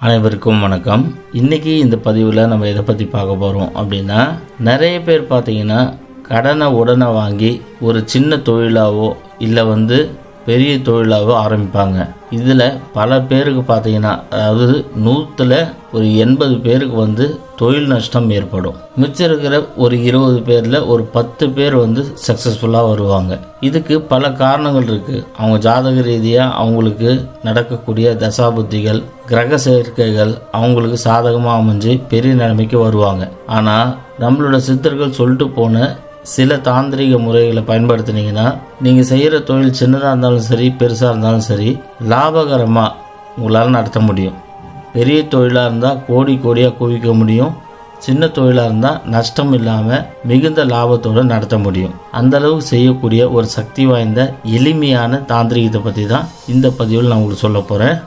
அனைவருக்கும் வணக்கம். இன்னைக்கு இந்த பதிவில் நம்ம எதை பற்றி பார்க்க போகிறோம் அப்படின்னா, நிறைய பேர் பார்த்தீங்கன்னா கடனை உடனே வாங்கி ஒரு சின்ன தொழிலாவோ இல்லை பெரிய தொழிலாவோ ஆரம்பிப்பாங்க. இதில் பல பேருக்கு பார்த்தீங்கன்னா, அதாவது 100ல் ஒரு 80 பேருக்கு தொழில் நஷ்டம் ஏற்படும். மிச்சம் இருக்கிற ஒரு 20 பேரில் ஒரு 10 பேர் சக்ஸஸ்ஃபுல்லாக வருவாங்க. இதுக்கு பல காரணங்கள் இருக்குது. அவங்க ஜாதக ரீதியாக அவங்களுக்கு நடக்கக்கூடிய தசாபுத்திகள், கிரக சேர்க்கைகள் அவங்களுக்கு சாதகமாக அமைஞ்சு பெரிய நிலைமைக்கு வருவாங்க. ஆனால் நம்மளோட சித்தர்கள் சொல்லிட்டு போன சில தாந்திரிக முறைகளை பயன்படுத்தினீங்கன்னா, நீங்கள் செய்கிற தொழில் சின்னதாக இருந்தாலும் சரி, பெருசாக இருந்தாலும் சரி, லாபகரமாக உங்களால் நடத்த முடியும். பெரிய தொழிலாக இருந்தால் கோடி கோடியாக குவிக்க முடியும். சின்ன தொழிலாக இருந்தால் நஷ்டம் இல்லாமல் மிகுந்த லாபத்தோடு நடத்த முடியும். அந்தளவுக்கு செய்யக்கூடிய ஒரு சக்தி வாய்ந்த எளிமையான தாந்திரிகத்தை பற்றி தான் இந்த பதிவில் நான் உங்களுக்கு சொல்ல போகிறேன்.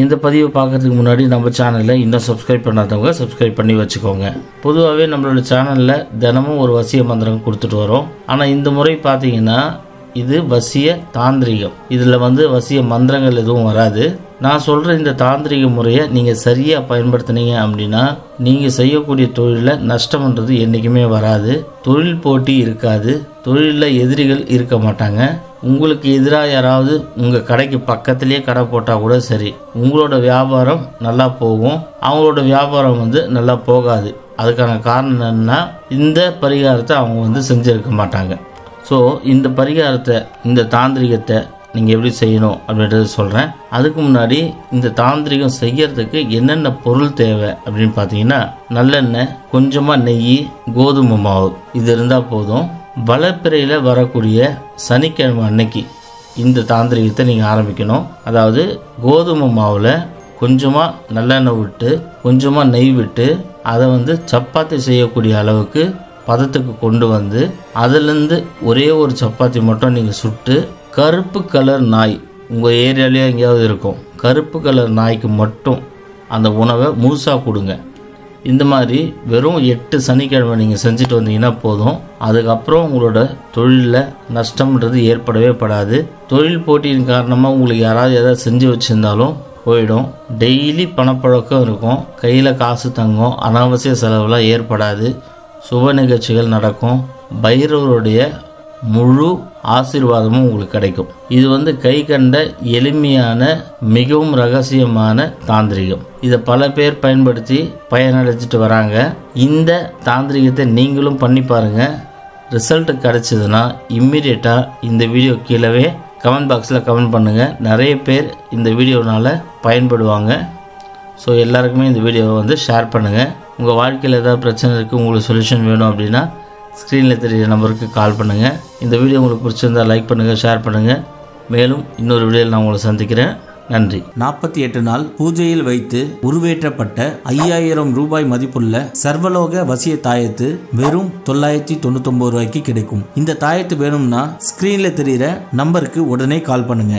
இந்த பதிவை பார்க்கறதுக்கு முன்னாடி நம்ம சேனலில் இன்னும் சப்ஸ்கிரைப் பண்ணாதவங்க சப்ஸ்கிரைப் பண்ணி வச்சுக்கோங்க. பொதுவாகவே நம்மளோட சேனலில் தினமும் ஒரு வசிய மந்திரம் கொடுத்துட்டு வரோம். ஆனால் இந்த முறை பார்த்தீங்கன்னா இது வசிய தாந்திரிகம். இதில் வசிய மந்திரங்கள் எதுவும் வராது. நான் சொல்கிற இந்த தாந்திரிக முறையை நீங்கள் சரியாக பயன்படுத்தினீங்க அப்படின்னா, நீங்கள் செய்யக்கூடிய தொழிலில் நஷ்டம்ன்றது என்றைக்குமே வராது. தொழில் போட்டி இருக்காது. தொழிலில் எதிரிகள் இருக்க மாட்டாங்க. உங்களுக்கு எதிராக யாராவது உங்கள் கடைக்கு பக்கத்துலேயே கடை போட்டால் கூட சரி, உங்களோட வியாபாரம் நல்லா போகும். அவங்களோட வியாபாரம் நல்லா போகாது. அதுக்கான காரணம் என்னன்னா, இந்த பரிகாரத்தை அவங்க செஞ்சுருக்க மாட்டாங்க. ஸோ இந்த பரிகாரத்தை, இந்த தாந்திரிகத்தை நீங்கள் எப்படி செய்யணும் அப்படின்றத சொல்கிறேன். அதுக்கு முன்னாடி இந்த தாந்திரிகம் செய்யறதுக்கு என்னென்ன பொருள் தேவை அப்படின்னு பார்த்தீங்கன்னா, நல்லெண்ணெய், கொஞ்சமாக நெய், கோதுமை மாவு, இது இருந்தால் போதும். வளர்ப்பிறையில் வரக்கூடிய சனிக்கிழமை அன்னைக்கு இந்த தாந்திரிகத்தை நீங்கள் ஆரம்பிக்கணும். அதாவது கோதுமை மாவில் கொஞ்சமாக நல்லெண்ணெய் விட்டு கொஞ்சமாக நெய் விட்டு அதை சப்பாத்தி செய்யக்கூடிய அளவுக்கு பதத்துக்கு கொண்டு அதுலேருந்து ஒரே ஒரு சப்பாத்தி மட்டும் நீங்கள் சுட்டு, கருப்பு கலர் நாய் உங்கள் ஏரியாலேயே எங்கேயாவது இருக்கும், கருப்பு கலர் நாய்க்கு மட்டும் அந்த உணவை முழுசாக கொடுங்க. இந்த மாதிரி வெறும் 8 சனிக்கிழமை நீங்கள் செஞ்சுட்டு வந்தீங்கன்னா போதும். அதுக்கப்புறம் உங்களோட தொழிலில் நஷ்டம்ன்றது ஏற்படவே படாது. தொழில் போட்டியின் காரணமாக உங்களுக்கு யாராவது எதாவது செஞ்சு வச்சுருந்தாலும் போயிடும். டெய்லி பணப்பழக்கம் இருக்கும். கையில் காசு தங்கும். அனாவசிய செலவுலாம் ஏற்படாது. சுப நிகழ்ச்சிகள் நடக்கும். பைரவருடைய முழு ஆசீர்வாதமும் உங்களுக்கு கிடைக்கும். இது கை கண்ட எளிமையான மிகவும் ரகசியமான தாந்திரிகம். இதை பல பேர் பயன்படுத்தி பயனடைச்சிட்டு வராங்க. இந்த தாந்திரிகத்தை நீங்களும் பண்ணி பாருங்க. ரிசல்ட் கிடைச்சதுன்னா இம்மிடியட்டாக இந்த வீடியோ கீழவே கமெண்ட் பாக்ஸில் கமெண்ட் பண்ணுங்கள். நிறைய பேர் இந்த வீடியோனால் பயன்படுவாங்க. ஸோ எல்லாருக்குமே இந்த வீடியோவை ஷேர் பண்ணுங்கள். உங்கள் வாழ்க்கையில் ஏதாவது பிரச்சனை இருக்குது, உங்களுக்கு சொல்யூஷன் வேணும் அப்படின்னா ஸ்க்ரீனில் தெரிகிற நம்பருக்கு கால் பண்ணுங்கள். இந்த வீடியோ உங்களுக்கு பிடிச்சிருந்தால் லைக் பண்ணுங்கள், ஷேர் பண்ணுங்கள். மேலும் இன்னொரு வீடியோவில் நான் உங்களை சந்திக்கிறேன். நன்றி. 48 நாள் பூஜையில் வைத்து உருவேற்றப்பட்ட 5000 ரூபாய் மதிப்புள்ள சர்வலோக வசிய தாயத்து வெறும் 999 ரூபாய்க்கு கிடைக்கும். இந்த தாயத்து வேணும்னா ஸ்க்ரீனில் தெரிகிற நம்பருக்கு உடனே கால் பண்ணுங்க.